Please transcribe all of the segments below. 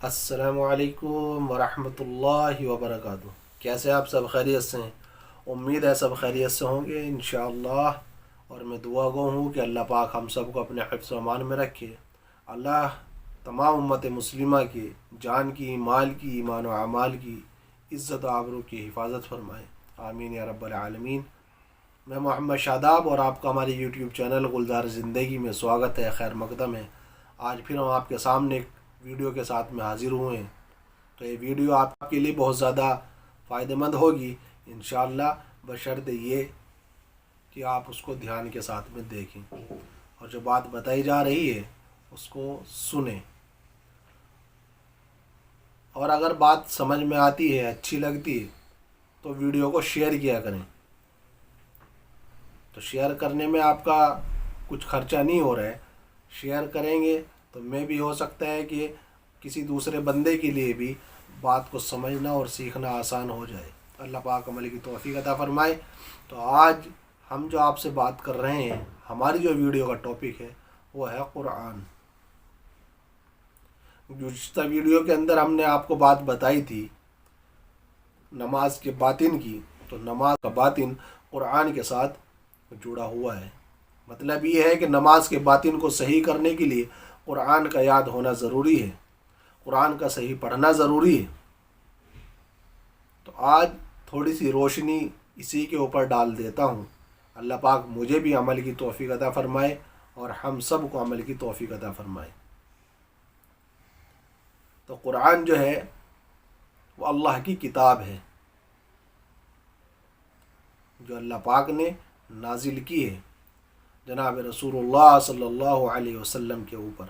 السلام علیکم ورحمۃ اللہ وبرکاتہ۔ کیسے آپ سب خیریت سے ہیں؟ امید ہے سب خیریت سے ہوں گے انشاءاللہ، اور میں دعا گو ہوں کہ اللہ پاک ہم سب کو اپنے حفظ و امان میں رکھے۔ اللہ تمام امت مسلمہ کی جان کی، مال کی، ایمان و اعمال کی، عزت و آبرو کی حفاظت فرمائے، آمین یا رب العالمین۔ میں محمد شاداب اور آپ کا ہمارے یوٹیوب چینل گلزار زندگی میں سواگت ہے، خیر مقدم ہے۔ آج پھر ہم آپ کے سامنے ایک ویڈیو کے ساتھ میں حاضر ہوئے ہیں، تو یہ ویڈیو آپ کے لیے بہت زیادہ فائدہ مند ہوگی انشاءاللہ، بشرط یہ کہ آپ اس کو دھیان کے ساتھ میں دیکھیں اور جو بات بتائی جا رہی ہے اس کو سنیں، اور اگر بات سمجھ میں آتی ہے، اچھی لگتی ہے تو ویڈیو کو شیئر کیا کریں۔ تو شیئر کرنے میں آپ کا کچھ خرچہ نہیں ہو رہا ہے، شیئر کریں گے تو میں بھی ہو سکتا ہے کہ کسی دوسرے بندے کے لیے بھی بات کو سمجھنا اور سیکھنا آسان ہو جائے۔ اللہ پاک عمل کی توفیق عطا فرمائے۔ تو آج ہم جو آپ سے بات کر رہے ہیں، ہماری جو ویڈیو کا ٹاپک ہے وہ ہے قرآن۔ گزشتہ ویڈیو کے اندر ہم نے آپ کو بات بتائی تھی نماز کے باطن کی، تو نماز کا باطن قرآن کے ساتھ جڑا ہوا ہے۔ مطلب یہ ہے کہ نماز کے باطن کو صحیح کرنے کے لیے قرآن کا یاد ہونا ضروری ہے، قرآن کا صحیح پڑھنا ضروری ہے۔ تو آج تھوڑی سی روشنی اسی کے اوپر ڈال دیتا ہوں۔ اللہ پاک مجھے بھی عمل کی توفیق عطا فرمائے اور ہم سب کو عمل کی توفیق عطا فرمائے۔ تو قرآن جو ہے وہ اللہ کی کتاب ہے جو اللہ پاک نے نازل کی ہے جناب رسول اللہ صلی اللہ علیہ وسلم کے اوپر۔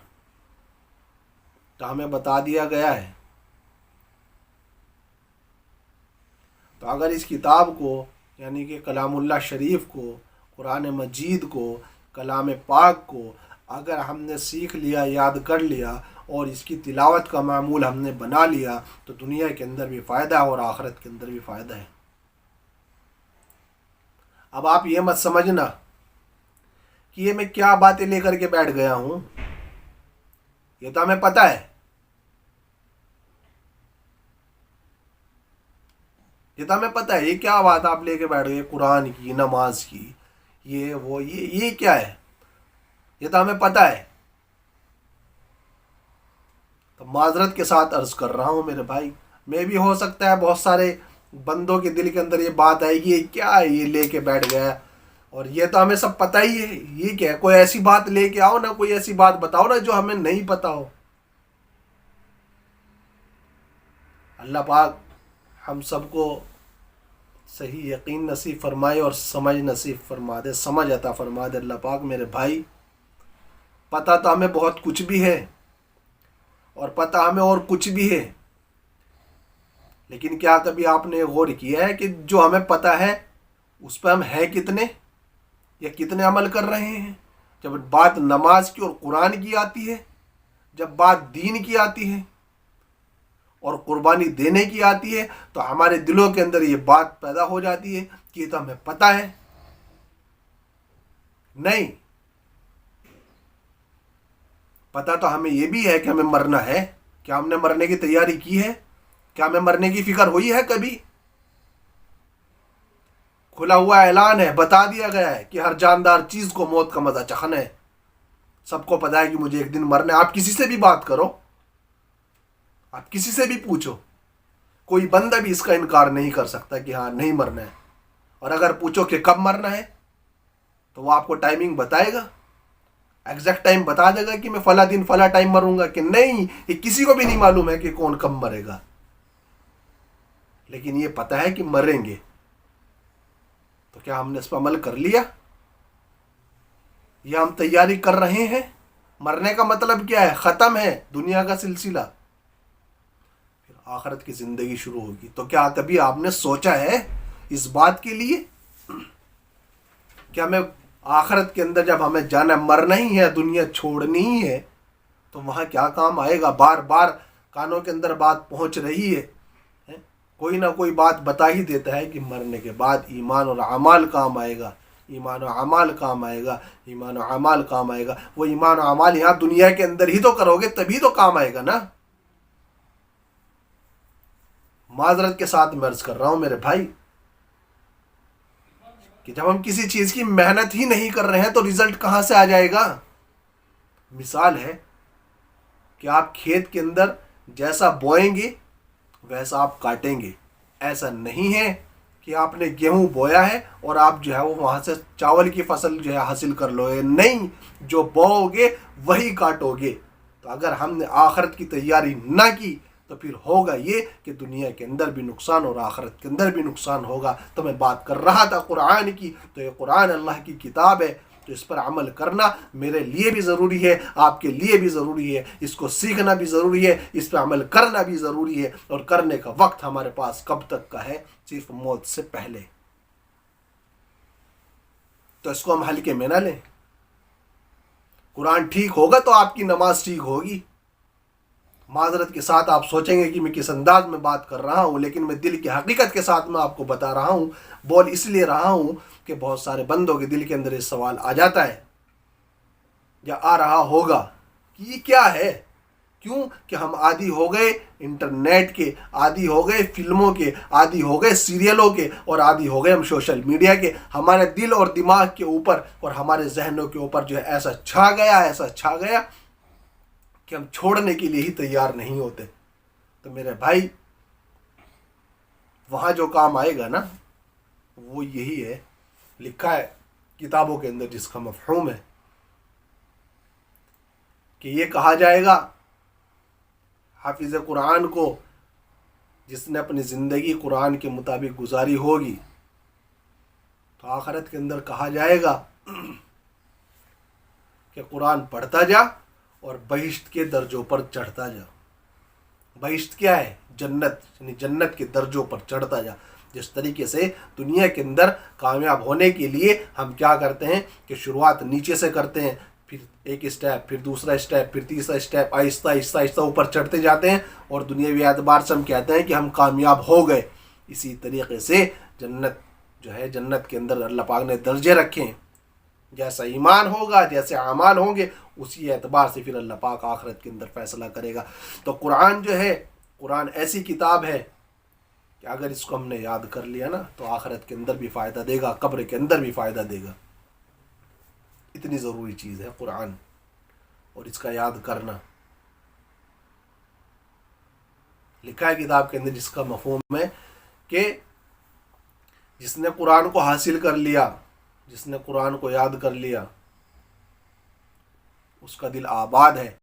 تو ہمیں بتا دیا گیا ہے، تو اگر اس کتاب کو یعنی کہ کلام اللہ شریف کو، قرآن مجید کو، کلام پاک کو اگر ہم نے سیکھ لیا، یاد کر لیا اور اس کی تلاوت کا معمول ہم نے بنا لیا تو دنیا کے اندر بھی فائدہ ہے اور آخرت کے اندر بھی فائدہ ہے۔ اب آپ یہ مت سمجھنا کہ یہ میں کیا باتیں لے کر کے بیٹھ گیا ہوں، یہ تو ہمیں پتہ ہے، یہ تو ہمیں پتہ ہے، یہ کیا بات آپ لے کے بیٹھ گئے قرآن کی، نماز کی، یہ وہ یہ کیا ہے، یہ تو ہمیں پتہ ہے۔ تو معذرت کے ساتھ عرض کر رہا ہوں میرے بھائی، میں بھی ہو سکتا ہے بہت سارے بندوں کے دل کے اندر یہ بات آئے گی، یہ کیا ہے یہ لے کے بیٹھ گیا، اور یہ تو ہمیں سب پتہ ہی ہے، یہ کیا ہے، کوئی ایسی بات لے کے آؤ نا، کوئی ایسی بات بتاؤ نا جو ہمیں نہیں پتہ ہو۔ اللہ پاک ہم سب کو صحیح یقین نصیب فرمائے اور سمجھ نصیب فرما دے، سمجھ عطا فرما دے۔ اللہ پاک میرے بھائی، پتہ تو ہمیں بہت کچھ بھی ہے اور پتہ ہمیں اور کچھ بھی ہے، لیکن کیا کبھی آپ نے غور کیا ہے کہ جو ہمیں پتہ ہے اس پہ ہم ہیں کتنے یا کتنے عمل کر رہے ہیں؟ جب بات نماز کی اور قرآن کی آتی ہے، جب بات دین کی آتی ہے اور قربانی دینے کی آتی ہے، تو ہمارے دلوں کے اندر یہ بات پیدا ہو جاتی ہے کہ یہ تو ہمیں پتہ ہے۔ نہیں، پتہ تو ہمیں یہ بھی ہے کہ ہمیں مرنا ہے۔ کیا ہم نے مرنے کی تیاری کی ہے؟ کیا ہمیں مرنے کی فکر ہوئی ہے کبھی؟ کھلا ہوا اعلان ہے، بتا دیا گیا ہے کہ ہر جاندار چیز کو موت کا مزہ چکھنا ہے۔ سب کو پتہ ہے کہ مجھے ایک دن مرنا ہے۔ آپ کسی سے بھی بات کرو، آپ کسی سے بھی پوچھو، کوئی بندہ بھی اس کا انکار نہیں کر سکتا کہ ہاں نہیں مرنا ہے۔ اور اگر پوچھو کہ کب مرنا ہے تو وہ آپ کو ٹائمنگ بتائے گا، ایگزیکٹ ٹائم بتا دے گا کہ میں فلاں دن فلاں ٹائم مروں گا، کہ نہیں، یہ کسی کو بھی نہیں معلوم ہے کہ کون کب مرے گا، لیکن یہ پتہ ہے کہ مریں گے۔ تو کیا ہم نے اس پر عمل کر لیا یا ہم تیاری کر رہے ہیں؟ مرنے کا مطلب کیا ہے؟ ختم ہے دنیا کا سلسلہ، پھر آخرت کی زندگی شروع ہوگی۔ تو کیا کبھی آپ نے سوچا ہے اس بات کے لیے کہ ہمیں آخرت کے اندر جب ہمیں جانا، مرنا ہی ہے، دنیا چھوڑنی ہی ہے، تو وہاں کیا کام آئے گا؟ بار بار کانوں کے اندر بات پہنچ رہی ہے، کوئی نہ کوئی بات بتا ہی دیتا ہے کہ مرنے کے بعد ایمان اور اعمال کام آئے گا، ایمان و اعمال کام آئے گا، ایمان و اعمال کام آئے گا۔ وہ ایمان و اعمال یہاں دنیا کے اندر ہی تو کرو گے تبھی تو کام آئے گا نا۔ معذرت کے ساتھ میں عرض کر رہا ہوں میرے بھائی کہ جب ہم کسی چیز کی محنت ہی نہیں کر رہے ہیں تو رزلٹ کہاں سے آ جائے گا؟ مثال ہے کہ آپ کھیت کے اندر جیسا بوئیں گے ویسا آپ کاٹیں گے. ایسا نہیں ہے کہ آپ نے گیہوں بویا ہے اور آپ جو ہے وہ وہاں سے چاول کی فصل جو ہے حاصل کر لو گے. نہیں، جو بوؤ گے وہی کاٹو گے. تو اگر ہم نے آخرت کی تیاری نہ کی تو پھر ہوگا یہ کہ دنیا کے اندر بھی نقصان اور آخرت کے اندر بھی نقصان ہوگا. تو میں بات کر رہا تھا قرآن کی، تو یہ قرآن اللہ کی کتاب ہے، تو اس پر عمل کرنا میرے لیے بھی ضروری ہے، آپ کے لیے بھی ضروری ہے. اس کو سیکھنا بھی ضروری ہے، اس پہ عمل کرنا بھی ضروری ہے. اور کرنے کا وقت ہمارے پاس کب تک کا ہے؟ صرف موت سے پہلے. تو اس کو ہم ہلکے میں نہ لیں. قرآن ٹھیک ہوگا تو آپ کی نماز ٹھیک ہوگی. معذرت کے ساتھ آپ سوچیں گے کہ میں کس انداز میں بات کر رہا ہوں، لیکن میں دل کی حقیقت کے ساتھ میں آپ کو بتا رہا ہوں. بول اس لیے رہا ہوں کہ بہت سارے بندوں کے دل کے اندر یہ سوال آ جاتا ہے یا آ رہا ہوگا کہ یہ کیا ہے؟ کیوں کہ ہم عادی ہو گئے انٹرنیٹ کے، عادی ہو گئے فلموں کے، عادی ہو گئے سیریلوں کے، اور عادی ہو گئے ہم سوشل میڈیا کے. ہمارے دل اور دماغ کے اوپر اور ہمارے ذہنوں کے اوپر جو ہے ایسا چھا گیا کہ ہم چھوڑنے کے لیے ہی تیار نہیں ہوتے. تو میرے بھائی وہاں جو کام آئے گا نا وہ یہی ہے، لکھا ہے کتابوں کے اندر، جس کا مفہوم ہے کہ یہ کہا جائے گا حافظ قرآن کو، جس نے اپنی زندگی قرآن کے مطابق گزاری ہوگی، تو آخرت کے اندر کہا جائے گا کہ قرآن پڑھتا جا اور بہشت کے درجوں پر چڑھتا جا. بہشت کیا ہے؟ جنت، یعنی جنت کے درجوں پر چڑھتا جا. جس طریقے سے دنیا کے اندر کامیاب ہونے کے لیے ہم کیا کرتے ہیں کہ شروعات نیچے سے کرتے ہیں، پھر ایک اسٹیپ، پھر دوسرا اسٹیپ، پھر تیسرا اسٹیپ، آہستہ آہستہ آہستہ اوپر چڑھتے جاتے ہیں، اور دنیاوی اعتبار سے ہم کہتے ہیں کہ ہم کامیاب ہو گئے. اسی طریقے سے جنت جو ہے، جنت کے اندر اللہ پاک نے درجے رکھے ہیں. جیسا ایمان ہوگا، جیسے اعمال ہوں گے، اسی اعتبار سے پھر اللہ پاک آخرت کے اندر فیصلہ کرے گا. تو قرآن جو ہے، قرآن ایسی کتاب ہے کہ اگر اس کو ہم نے یاد کر لیا نا تو آخرت کے اندر بھی فائدہ دے گا، قبر کے اندر بھی فائدہ دے گا. اتنی ضروری چیز ہے قرآن اور اس کا یاد کرنا. لکھا ہے کتاب کے اندر، جس کا مفہوم ہے کہ جس نے قرآن کو حاصل کر لیا، جس نے قرآن کو یاد کر لیا، اس کا دل آباد ہے.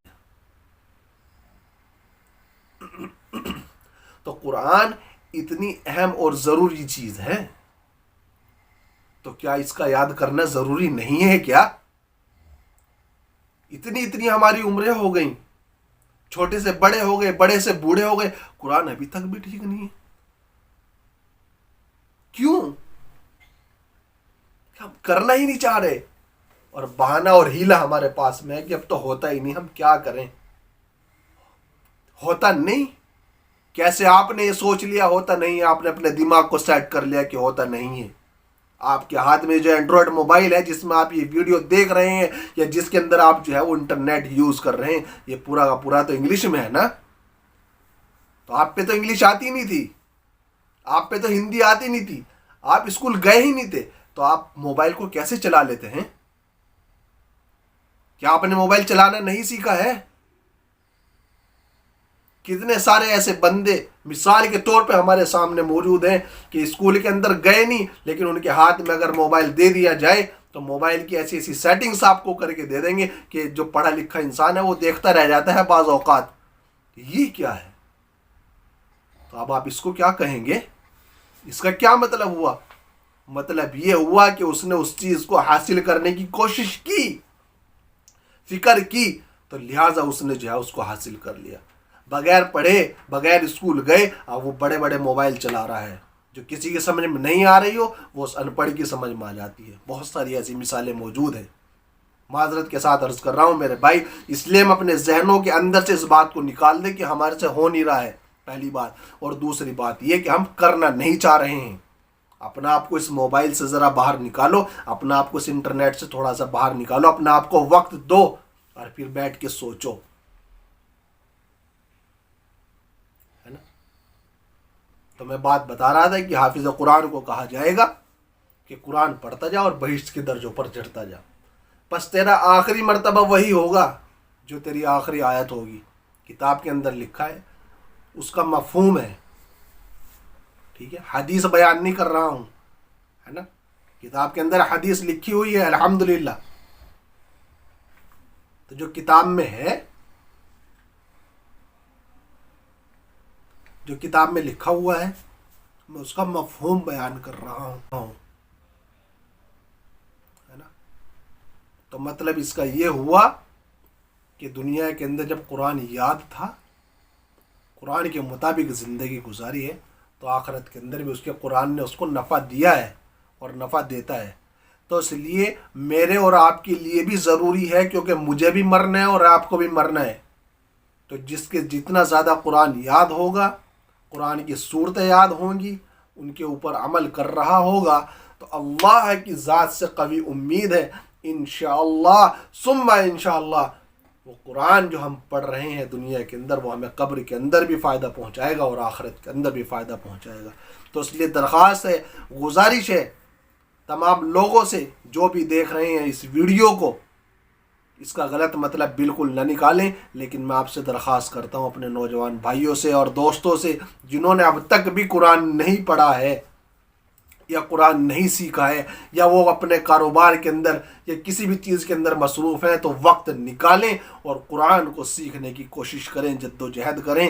تو قرآن اتنی اہم اور ضروری چیز ہے، تو کیا اس کا یاد کرنا ضروری نہیں ہے کیا؟ اتنی ہماری عمریں ہو گئیں، چھوٹے سے بڑے ہو گئے، بڑے سے بوڑھے ہو گئے، قرآن ابھی تک بھی ٹھیک نہیں ہے. کیوں؟ ہم کرنا ہی نہیں چاہ رہے، اور بہانہ اور ہیلا ہمارے پاس میں ہے کہ اب تو ہوتا ہی نہیں، ہم کیا کریں؟ ہوتا نہیں. کیسے آپ نے یہ سوچ لیا ہوتا نہیں ہے؟ آپ نے اپنے دماغ کو سیٹ کر لیا کہ ہوتا نہیں ہے. آپ کے ہاتھ میں جو اینڈرائڈ موبائل ہے، جس میں آپ یہ ویڈیو دیکھ رہے ہیں یا جس کے اندر آپ جو ہے وہ انٹرنیٹ یوز کر رہے ہیں، یہ پورا کا پورا تو انگلش میں ہے نا. تو آپ پہ تو انگلش آتی نہیں تھی، آپ پہ تو ہندی آتی نہیں تھی، آپ اسکول گئے ہی نہیں تھے، تو آپ موبائل کو کیسے چلا لیتے ہیں؟ کیا آپ نے موبائل چلانا نہیں سیکھا ہے؟ کتنے سارے ایسے بندے مثال کے طور پہ ہمارے سامنے موجود ہیں کہ اسکول کے اندر گئے نہیں، لیکن ان کے ہاتھ میں اگر موبائل دے دیا جائے تو موبائل کی ایسی ایسی سیٹنگز آپ کو کر کے دے دیں گے کہ جو پڑھا لکھا انسان ہے وہ دیکھتا رہ جاتا ہے بعض اوقات. یہ کیا ہے؟ تو اب آپ اس کو کیا کہیں گے؟ اس کا کیا مطلب ہوا؟ مطلب یہ ہوا کہ اس نے اس چیز کو حاصل کرنے کی کوشش کی، فکر کی، تو لہٰذا اس نے جو ہے اس کو حاصل کر لیا. بغیر پڑھے، بغیر اسکول گئے، اب وہ بڑے بڑے موبائل چلا رہا ہے. جو کسی کے سمجھ میں نہیں آ رہی ہو وہ اس ان پڑھ کی سمجھ میں آ جاتی ہے. بہت ساری ایسی مثالیں موجود ہیں. معذرت کے ساتھ عرض کر رہا ہوں میرے بھائی، اس لیے ہم اپنے ذہنوں کے اندر سے اس بات کو نکال دیں کہ ہمارے سے ہو نہیں رہا ہے، پہلی بات. اور دوسری بات یہ کہ ہم کرنا نہیں چاہ رہے ہیں. اپنا آپ کو اس موبائل سے ذرا باہر نکالو، اپنا آپ کو اس انٹرنیٹ سے تھوڑا سا باہر نکالو، اپنا آپ کو وقت دو اور پھر بیٹھ کے سوچو، ہے نا. تو میں بات بتا رہا تھا کہ حافظ قرآن کو کہا جائے گا کہ قرآن پڑھتا جا اور بہشت کے درجوں پر چڑھتا جا، بس تیرا آخری مرتبہ وہی ہوگا جو تیری آخری آیت ہوگی، کتاب کے اندر لکھا ہے، اس کا مفہوم ہے، ٹھیک ہے، حدیث بیان نہیں کر رہا ہوں، ہے نا، کتاب کے اندر حدیث لکھی ہوئی ہے الحمدللہ، تو جو کتاب میں ہے، جو کتاب میں لکھا ہوا ہے، میں اس کا مفہوم بیان کر رہا ہوں، ہے نا۔ تو مطلب اس کا یہ ہوا کہ دنیا کے اندر جب قرآن یاد تھا، قرآن کے مطابق زندگی گزاری ہے، تو آخرت کے اندر بھی اس کے قرآن نے اس کو نفع دیا ہے اور نفع دیتا ہے۔ تو اس لیے میرے اور آپ کے لیے بھی ضروری ہے، کیونکہ مجھے بھی مرنا ہے اور آپ کو بھی مرنا ہے، تو جس کے جتنا زیادہ قرآن یاد ہوگا، قرآن کی صورتیں یاد ہوں گی، ان کے اوپر عمل کر رہا ہوگا، تو اللہ کی ذات سے قوی امید ہے انشاءاللہ ثم انشاءاللہ وہ قرآن جو ہم پڑھ رہے ہیں دنیا کے اندر، وہ ہمیں قبر کے اندر بھی فائدہ پہنچائے گا اور آخرت کے اندر بھی فائدہ پہنچائے گا۔ تو اس لیے درخواست ہے، گزارش ہے تمام لوگوں سے جو بھی دیکھ رہے ہیں اس ویڈیو کو، اس کا غلط مطلب بالکل نہ نکالیں، لیکن میں آپ سے درخواست کرتا ہوں اپنے نوجوان بھائیوں سے اور دوستوں سے جنہوں نے اب تک بھی قرآن نہیں پڑھا ہے یا قرآن نہیں سیکھا ہے، یا وہ اپنے کاروبار کے اندر یا کسی بھی چیز کے اندر مصروف ہیں، تو وقت نکالیں اور قرآن کو سیکھنے کی کوشش کریں، جد و جہد کریں۔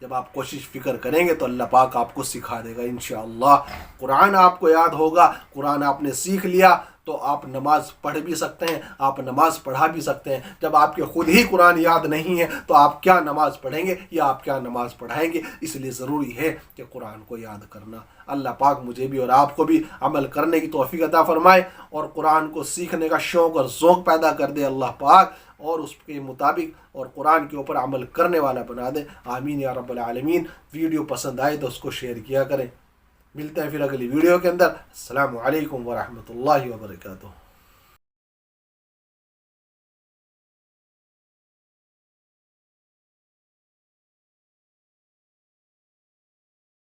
جب آپ کوشش فکر کریں گے تو اللہ پاک آپ کو سکھا دے گا انشاءاللہ۔ قرآن آپ کو یاد ہوگا، قرآن آپ نے سیکھ لیا تو آپ نماز پڑھ بھی سکتے ہیں، آپ نماز پڑھا بھی سکتے ہیں۔ جب آپ کے خود ہی قرآن یاد نہیں ہے تو آپ کیا نماز پڑھیں گے یا آپ کیا نماز پڑھائیں گے؟ اس لیے ضروری ہے کہ قرآن کو یاد کرنا۔ اللہ پاک مجھے بھی اور آپ کو بھی عمل کرنے کی توفیق عطا فرمائے اور قرآن کو سیکھنے کا شوق اور ذوق پیدا کر دے اللہ پاک، اور اس کے مطابق اور قرآن کے اوپر عمل کرنے والا بنا دے، آمین یا رب العالمین۔ ویڈیو پسند آئے تو اس کو شیئر کیا کریں۔ ملتے ہیں پھر اگلی ویڈیو کے اندر۔ السلام علیکم ورحمۃ اللہ وبرکاتہ۔